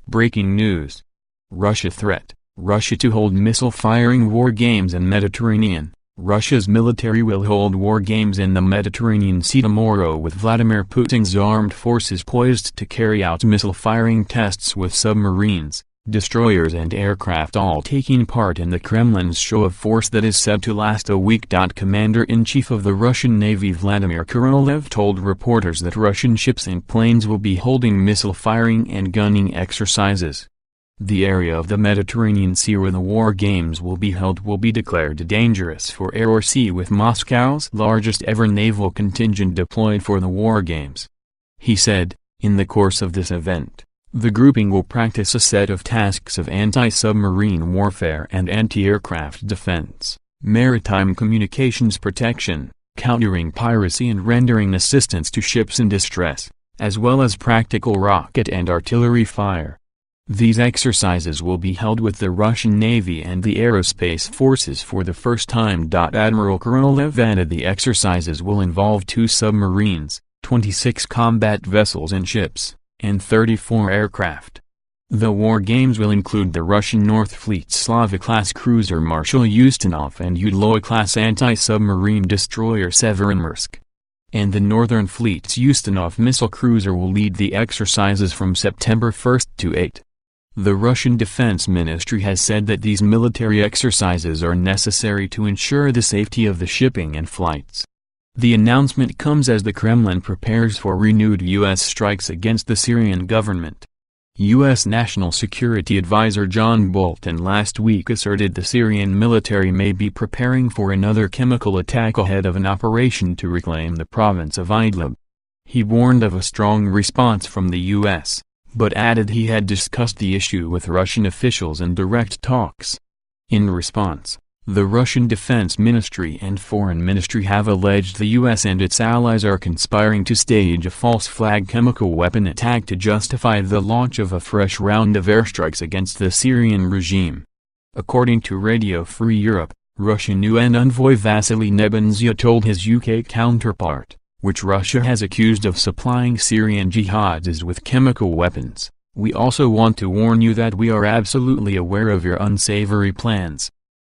Breaking news. Russia threat. Russia to hold missile-firing war games in Mediterranean. Russia's military will hold war games in the Mediterranean Sea tomorrow with Vladimir Putin's armed forces poised to carry out missile-firing tests with submarines, destroyers and aircraft all taking part in the Kremlin's show of force that is said to last a week. Commander-in-Chief of the Russian Navy Vladimir Korolev told reporters that Russian ships and planes will be holding missile-firing and gunning exercises. The area of the Mediterranean Sea where the war games will be held will be declared dangerous for air or sea, with Moscow's largest ever naval contingent deployed for the war games. He said, in the course of this event, the grouping will practice a set of tasks of anti-submarine warfare and anti-aircraft defense, maritime communications protection, countering piracy and rendering assistance to ships in distress, as well as practical rocket and artillery fire. These exercises will be held with the Russian Navy and the Aerospace Forces for the first time. Admiral Korolev added the exercises will involve 2 submarines, 26 combat vessels and ships, and 34 aircraft. The war games will include the Russian North Fleet's Slava-class cruiser Marshal Ustinov and Udloy-class anti-submarine destroyer Severodvinsk. And the Northern Fleet's Ustinov missile cruiser will lead the exercises from September 1 to 8. The Russian Defense Ministry has said that these military exercises are necessary to ensure the safety of the shipping and flights. The announcement comes as the Kremlin prepares for renewed U.S. strikes against the Syrian government. U.S. National Security Advisor John Bolton last week asserted the Syrian military may be preparing for another chemical attack ahead of an operation to reclaim the province of Idlib. He warned of a strong response from the U.S., but added he had discussed the issue with Russian officials in direct talks. In response, the Russian Defense Ministry and Foreign Ministry have alleged the U.S. and its allies are conspiring to stage a false flag chemical weapon attack to justify the launch of a fresh round of airstrikes against the Syrian regime. According to Radio Free Europe, Russian UN envoy Vasily Nebenzia told his UK counterpart, which Russia has accused of supplying Syrian jihadists with chemical weapons, "We also want to warn you that we are absolutely aware of your unsavory plans."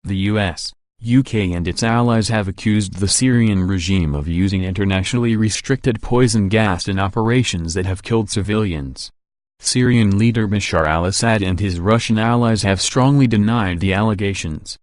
The US, UK and its allies have accused the Syrian regime of using internationally restricted poison gas in operations that have killed civilians. Syrian leader Bashar al-Assad and his Russian allies have strongly denied the allegations.